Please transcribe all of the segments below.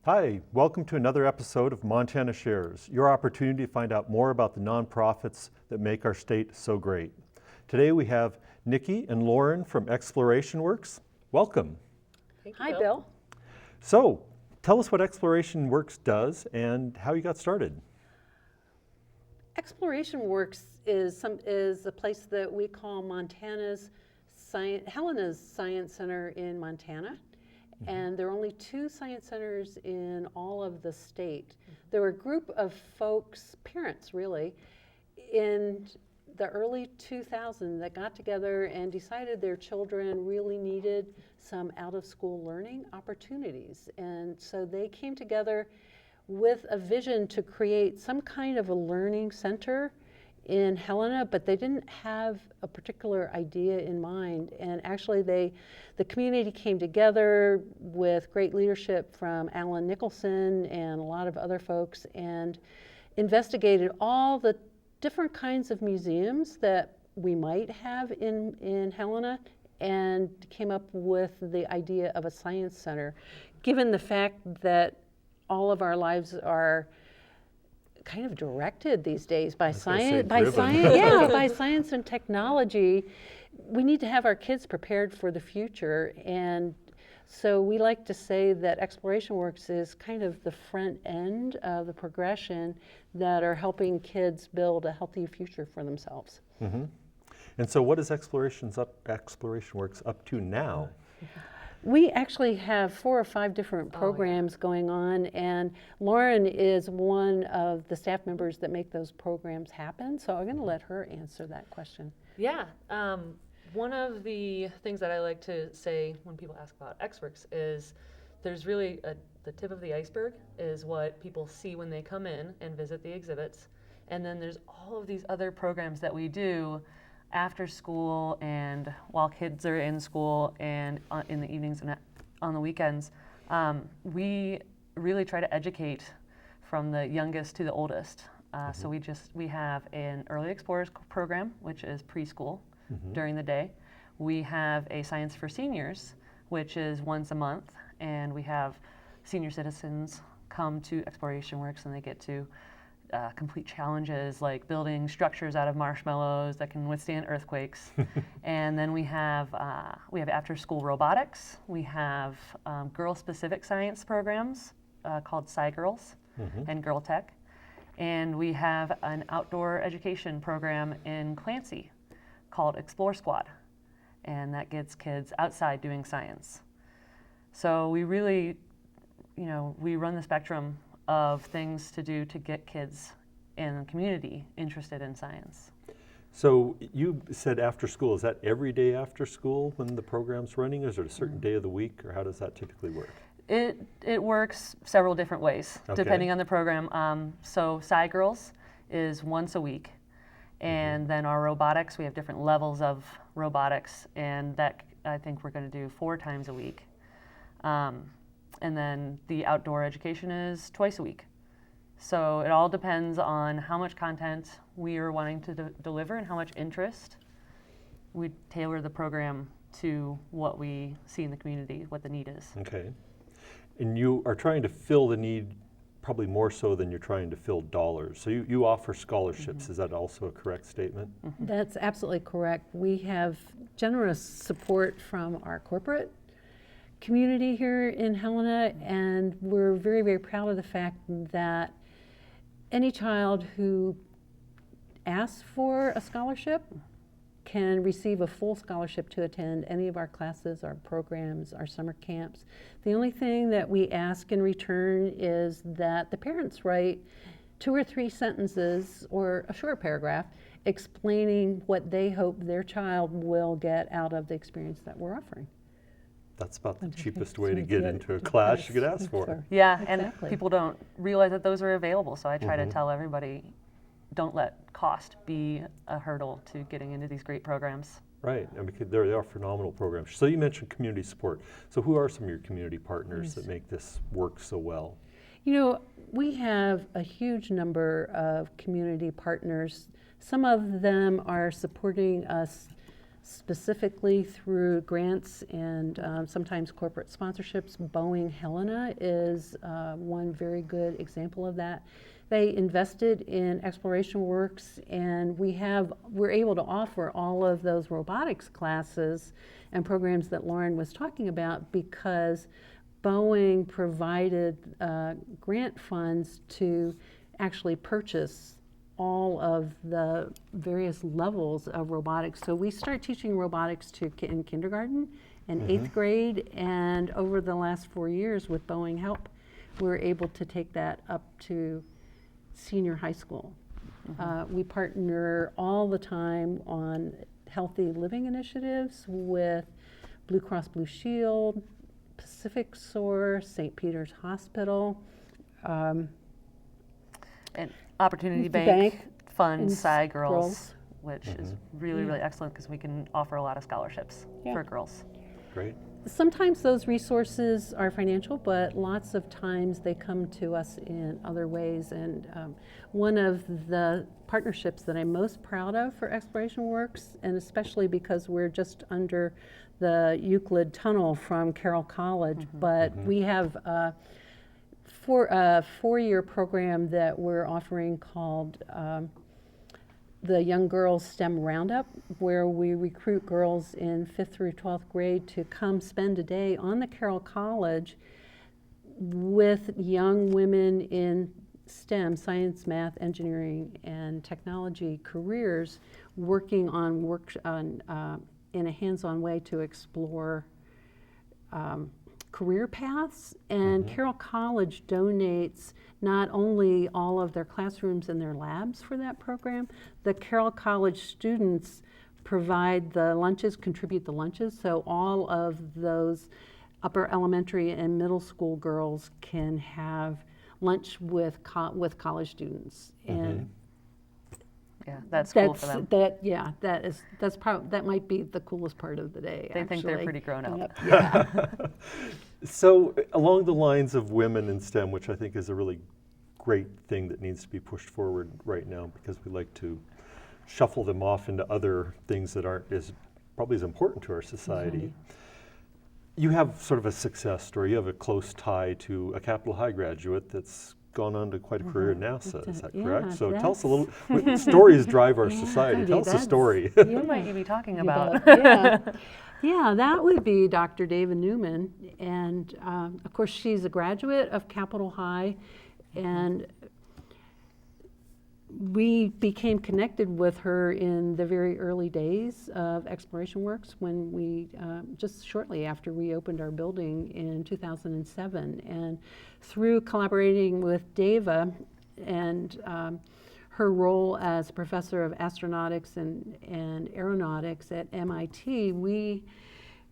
Hi, welcome to another episode of Montana Shares, your opportunity to find out more about the nonprofits that make our state so great. Today we have Nikki and Lauren from ExplorationWorks. Welcome. Hi, Bill. So, tell us what ExplorationWorks does and how you got started. ExplorationWorks is a place that we call Helena's Science Center in Montana. And there are only 2 science centers in all of the state. There were a group of folks, parents really, in the early 2000s that got together and decided their children really needed some out-of-school learning opportunities. And so they came together with a vision to create some kind of a learning center in Helena, but they didn't have a particular idea in mind. And actually the community came together with great leadership from Alan Nicholson and a lot of other folks and investigated all the different kinds of museums that we might have in Helena and came up with the idea of a science center. Given the fact that all of our lives are kind of directed these days by science, by science and technology, we need to have our kids prepared for the future. And so we like to say that ExplorationWorks is kind of the front end of the progression that are helping kids build a healthy future for themselves. Mm-hmm. And so what is ExplorationWorks up to now? We actually have 4 or 5 different programs going on, and Lauren is one of the staff members that make those programs happen. So I'm going to let her answer that question. Yeah. One of the things that I like to say when people ask about Exworks is there's really the tip of the iceberg is what people see when they come in and visit the exhibits. And then there's all of these other programs that we do after school and while kids are in school and in the evenings and on the weekends. We really try to educate from the youngest to the oldest. So we have an Early Explorers program, which is preschool during the day. We have a Science for Seniors, which is once a month, and we have senior citizens come to ExplorationWorks and they get to complete challenges like building structures out of marshmallows that can withstand earthquakes. And then we have after school robotics. We have girl-specific science programs called Sci Girls and Girl Tech. And we have an outdoor education program in Clancy called Explore Squad. And that gets kids outside doing science. So we really, we run the spectrum of things to do to get kids in the community interested in science. So you said after school. Is that every day after school when the program's running? Is it a certain day of the week, or how does that typically work? It works several different ways, depending on the program. So Sci Girls is once a week. And then our robotics, we have different levels of robotics, and that I think we're going to do 4 times a week. And then the outdoor education is twice a week. So it all depends on how much content we are wanting to deliver and how much interest. We tailor the program to what we see in the community, what the need is. Okay. And you are trying to fill the need probably more so than you're trying to fill dollars. So you offer scholarships. Is that also a correct statement? That's absolutely correct. We have generous support from our corporate community here in Helena, and we're very, very proud of the fact that any child who asks for a scholarship can receive a full scholarship to attend any of our classes, our programs, our summer camps. The only thing that we ask in return is that the parents write 2 or 3 sentences or a short paragraph explaining what they hope their child will get out of the experience that we're offering. That's about the cheapest way to get into a class you could ask for. Yeah, Exactly. and people don't realize that those are available. So I try to tell everybody, don't let cost be a hurdle to getting into these great programs. Right, and because they are phenomenal programs. So you mentioned community support. So who are some of your community partners that make this work so well? We have a huge number of community partners. Some of them are supporting us specifically through grants and sometimes corporate sponsorships. Boeing Helena is one very good example of that. They invested in ExplorationWorks, and we're able to offer all of those robotics classes and programs that Lauren was talking about because Boeing provided grant funds to actually purchase all of the various levels of robotics. So we start teaching robotics in kindergarten and 8th grade, and over the last 4 years with Boeing help, we're able to take that up to senior high school. We partner all the time on healthy living initiatives with Blue Cross Blue Shield, Pacific Source, St. Peter's Hospital. And Opportunity Bank funds Sci Girls, which is really, really excellent because we can offer a lot of scholarships for girls. Great. Sometimes those resources are financial, but lots of times they come to us in other ways. And one of the partnerships that I'm most proud of for ExplorationWorks, and especially because we're just under the Euclid Tunnel from Carroll College, but we have a 4-year program that we're offering called the Young Girls STEM Roundup, where we recruit girls in 5th through 12th grade to come spend a day on the Carroll College with young women in STEM, science, math, engineering, and technology careers, working on in a hands-on way to explore career paths. And Carroll College donates not only all of their classrooms and their labs for that program, the Carroll College students provide the lunches, contribute the lunches, so all of those upper elementary and middle school girls can have lunch with college students. And yeah, that's cool for them. That might be the coolest part of the day. They think they're pretty grown up. Yeah. So along the lines of women in STEM, which I think is a really great thing that needs to be pushed forward right now, because we like to shuffle them off into other things that aren't probably as important to our society. You have sort of a success story. You have a close tie to a Capitol High graduate that's gone on to quite a career at NASA. Is that correct? So tell us a little. Stories drive our society. Tell us a story. Who might you be talking about? Yeah, that would be Dr. David Newman, and of course she's a graduate of Capitol High, and we became connected with her in the very early days of ExplorationWorks when we, just shortly after we opened our building in 2007. And through collaborating with Dava and her role as professor of astronautics and aeronautics at MIT, we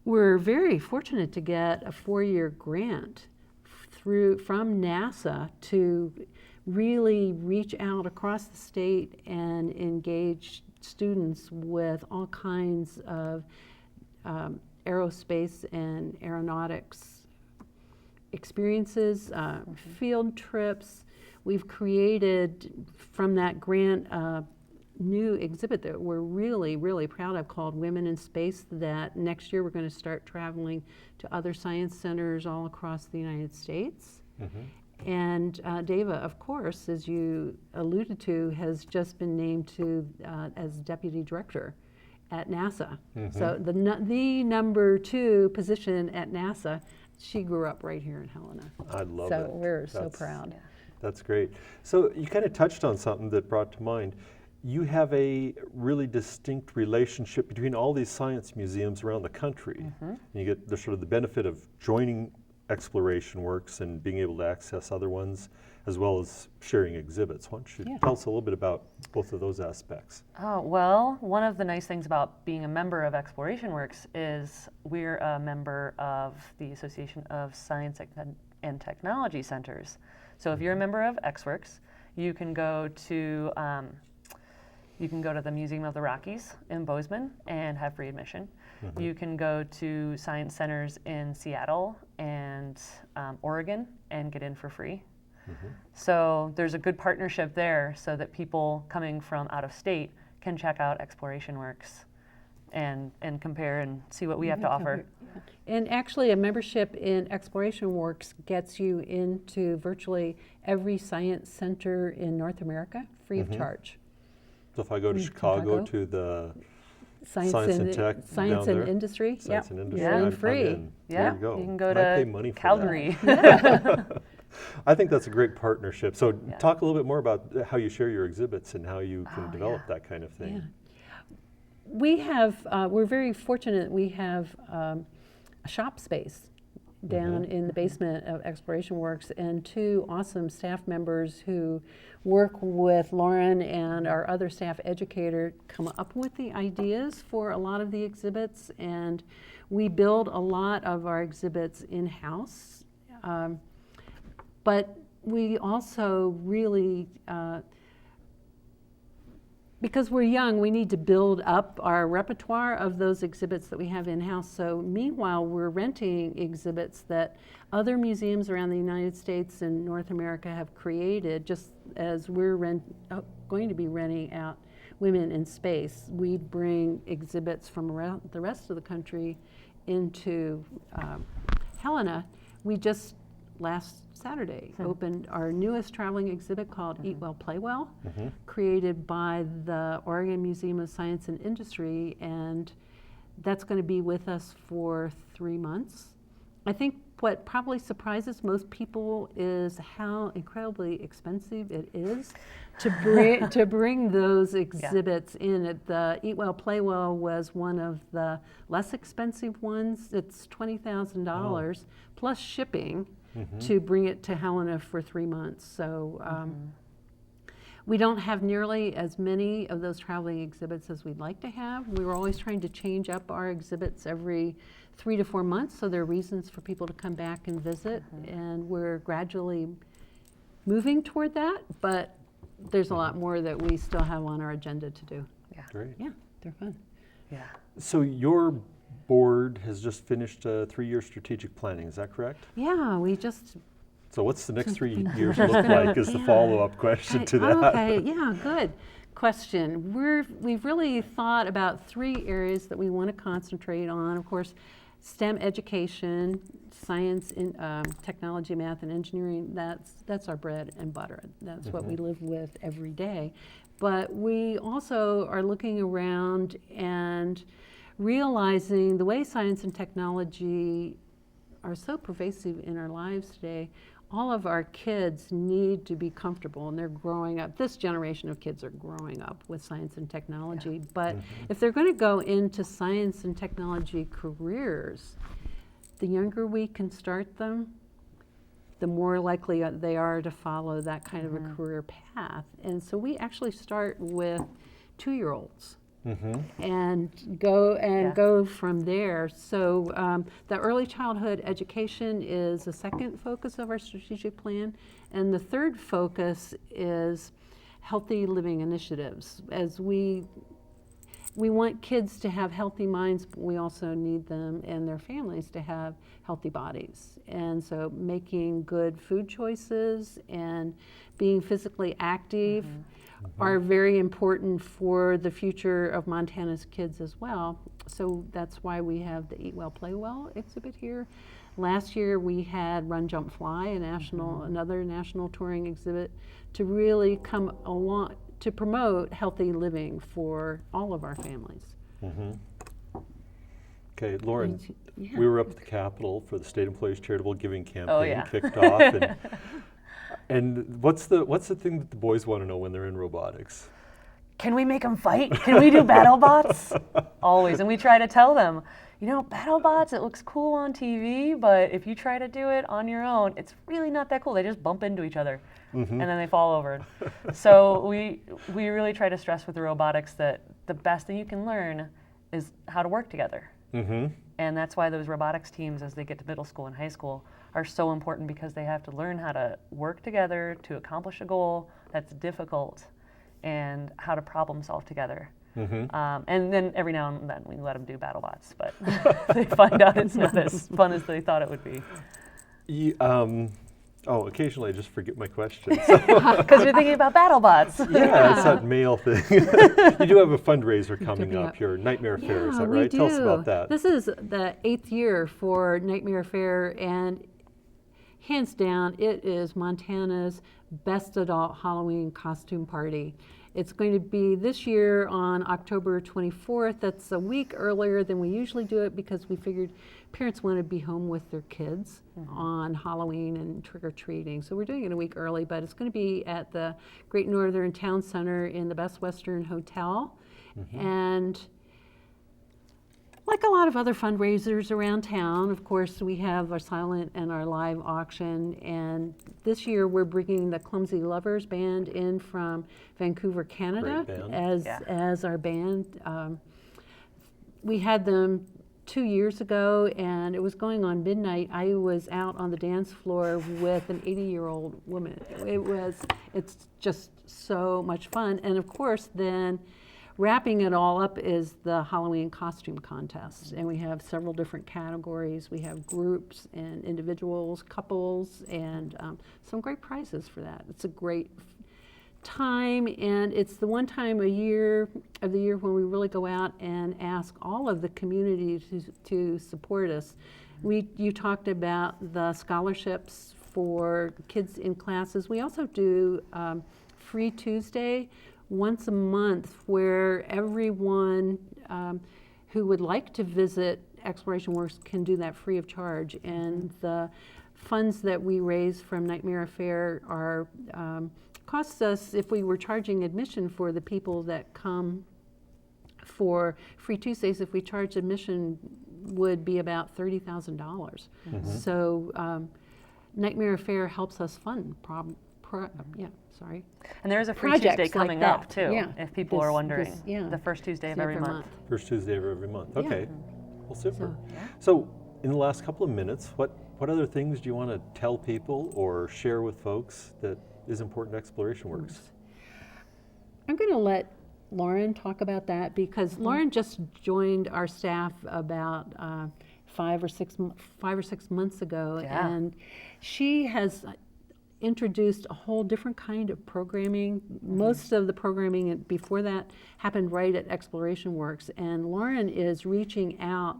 were very fortunate to get a 4-year grant from NASA to really reach out across the state and engage students with all kinds of aerospace and aeronautics experiences, field trips. We've created from that grant a new exhibit that we're really, really proud of called Women in Space, that next year we're going to start traveling to other science centers all across the United States. And Dava, of course, as you alluded to, has just been named as deputy director at NASA. So the number 2 position at NASA, she grew up right here in Helena. I love it. So we're so proud. That's great. So you kind of touched on something that brought to mind. You have a really distinct relationship between all these science museums around the country. And you get the sort of the benefit of joining ExplorationWorks and being able to access other ones, as well as sharing exhibits. Why don't you tell us a little bit about both of those aspects? Oh, well, one of the nice things about being a member of ExplorationWorks is we're a member of the Association of Science and Technology Centers. So if you're a member of Exworks, you can go to the Museum of the Rockies in Bozeman and have free admission. You can go to science centers in Seattle and Oregon and get in for free. So there's a good partnership there so that people coming from out of state can check out ExplorationWorks and compare and see what we have to offer. And actually, a membership in ExplorationWorks gets you into virtually every science center in North America free of charge. So if I go to Chicago to the Science and Tech Science down and there, Industry, Science and Industry, Yeah. I'm free. in. Yeah, There you go. you can go Might pay to money for that. Calgary. I think that's a great partnership. So Yeah. talk a little bit more about how you share your exhibits and how you can Oh, develop yeah. that kind of thing. Yeah. We have, we're very fortunate, we have a shop space down in the basement of ExplorationWorks, and two awesome staff members who work with Lauren and our other staff educator come up with the ideas for a lot of the exhibits, and we build a lot of our exhibits in-house. But we also really, because we're young, we need to build up our repertoire of those exhibits that we have in-house. So meanwhile, we're renting exhibits that other museums around the United States and North America have created, just as we're going to be renting out Women in Space. We bring exhibits from around the rest of the country into Helena. We just last Saturday opened our newest traveling exhibit called Eat Well, Play Well, created by the Oregon Museum of Science and Industry, and that's going to be with us for 3 months. I think what probably surprises most people is how incredibly expensive it is to bring those exhibits in. The Eat Well, Play Well was one of the less expensive ones. It's $20,000 plus shipping to bring it to Helena for 3 months. So we don't have nearly as many of those traveling exhibits as we'd like to have. We were always trying to change up our exhibits every 3 to 4 months, so there are reasons for people to come back and visit, and we're gradually moving toward that, but there's a lot more that we still have on our agenda to do. Yeah. Great. Yeah, they're fun. Yeah. So your board has just finished a 3-year strategic planning, is that correct? Yeah, we just So what's the next 3 years look like is the follow-up question to that. Okay, yeah, good question. We've really thought about 3 areas that we want to concentrate on. Of course, STEM education, science, technology, math, and engineering, that's our bread and butter. That's what we live with every day. But we also are looking around and realizing the way science and technology are so pervasive in our lives today. All of our kids need to be comfortable, and they're growing up. This generation of kids are growing up with science and technology, but if they're going to go into science and technology careers, the younger we can start them, the more likely they are to follow that kind of a career path. And so we actually start with 2-year-olds. And go from there. So the early childhood education is the second focus of our strategic plan, and the third focus is healthy living initiatives. As we want kids to have healthy minds, but we also need them and their families to have healthy bodies. And so making good food choices and being physically active are very important for the future of Montana's kids as well. So that's why we have the Eat Well, Play Well exhibit here. Last year we had Run, Jump, Fly, another national touring exhibit, to really come along to promote healthy living for all of our families. Okay, Lauren, Yeah. we were up at the Capitol for the State Employees Charitable Giving Campaign, Oh, yeah. kicked off. And what's the thing that the boys want to know when they're in robotics? Can we make them fight? Can we do battle bots? Always. And we try to tell them, you know, battle bots, it looks cool on TV, but if you try to do it on your own, it's really not that cool. They just bump into each other and then they fall over. So we really try to stress with the robotics that the best thing you can learn is how to work together. And that's why those robotics teams, as they get to middle school and high school, are so important, because they have to learn how to work together to accomplish a goal that's difficult and how to problem solve together. And then every now and then we let them do battle bots, but they find out it's not as fun as they thought it would be. Oh, occasionally I just forget my questions. Because you're thinking about BattleBots. Yeah, it's that mail thing. You do have a fundraiser coming up, your Nightmare Fair, is that we right? do. Tell us about that. This is the 8th year for Nightmare Fair, and hands down, it is Montana's best adult Halloween costume party. It's going to be this year on October 24th. That's a week earlier than we usually do it because we figured parents want to be home with their kids on Halloween and trick-or-treating. So we're doing it a week early, but it's going to be at the Great Northern Town Center in the Best Western Hotel. And like a lot of other fundraisers around town, of course, we have our silent and our live auction. And this year we're bringing the Clumsy Lovers Band in from Vancouver, Canada, Great band. as our band. We had them 2 years ago, and it was going on midnight. I was out on the dance floor with an 80-year-old woman. It's just so much fun. And of course, then wrapping it all up is the Halloween costume contest, and we have several different categories. We have groups and individuals, couples, and some great prizes for that. It's a great time, and it's the one time of the year when we really go out and ask all of the community to support us. You talked about the scholarships for kids in classes. We also do Free Tuesday once a month, where everyone who would like to visit ExplorationWorks can do that free of charge. And the funds that we raise from Nightmare Fair are costs us, if we were charging admission for the people that come for Free Tuesdays, if we charge admission, would be about $30,000. So Nightmare Fair helps us fund And there's a Free projects Tuesday coming like up that. too, Yeah. if people are wondering. Yeah. The first Tuesday of every month. First Tuesday of every month. Okay. Well, super. So, So, in the last couple of minutes, what other things do you want to tell people or share with folks that is important to ExplorationWorks? I'm going to let Lauren talk about that because Lauren just joined our staff about 5 or 6 months ago, Yeah. and she has introduced a whole different kind of programming. Most of the programming before that happened right at ExplorationWorks, and Lauren is reaching out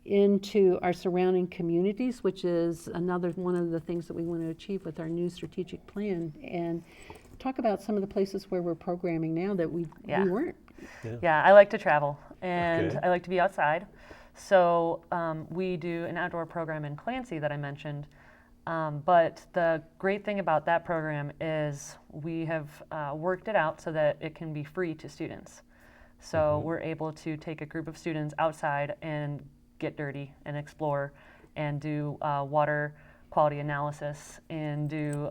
into our surrounding communities, which is another one of the things that we want to achieve with our new strategic plan, and talk about some of the places where we're programming now that we weren't. Yeah, I like to travel, and Okay. I like to be outside. So we do an outdoor program in Clancy that I mentioned. But the great thing about that program is we have worked it out so that it can be free to students. So we're able to take a group of students outside and get dirty and explore and do water quality analysis and do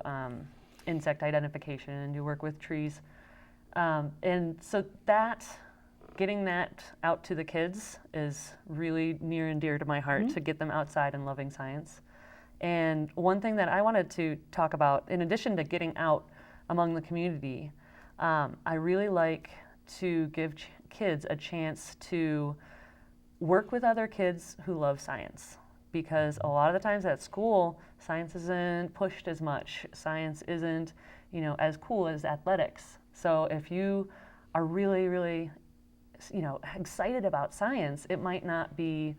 insect identification and do work with trees. And so getting that out to the kids is really near and dear to my heart, to get them outside and loving science. And one thing that I wanted to talk about, in addition to getting out among the community, I really like to give kids a chance to work with other kids who love science. Because a lot of the times at school, science isn't pushed as much. Science isn't, as cool as athletics. So if you are really, really, excited about science, it might not be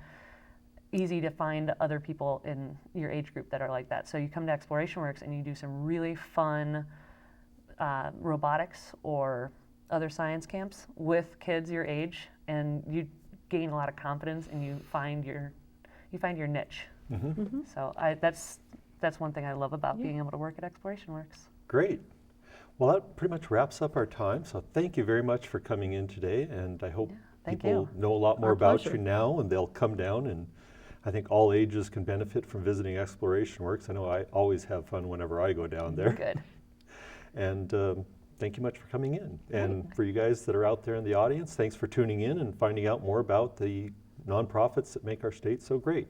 easy to find other people in your age group that are like that. So you come to ExplorationWorks and you do some really fun robotics or other science camps with kids your age, and you gain a lot of confidence and you find your niche. So that's one thing I love about being able to work at ExplorationWorks. Great. Well, that pretty much wraps up our time. So thank you very much for coming in today, and I hope thank people you. know a lot more Our about pleasure. you now, and they'll come down, and I think all ages can benefit from visiting ExplorationWorks. I know I always have fun whenever I go down there. Good. And thank you much for coming in. And for you guys that are out there in the audience, thanks for tuning in and finding out more about the nonprofits that make our state so great.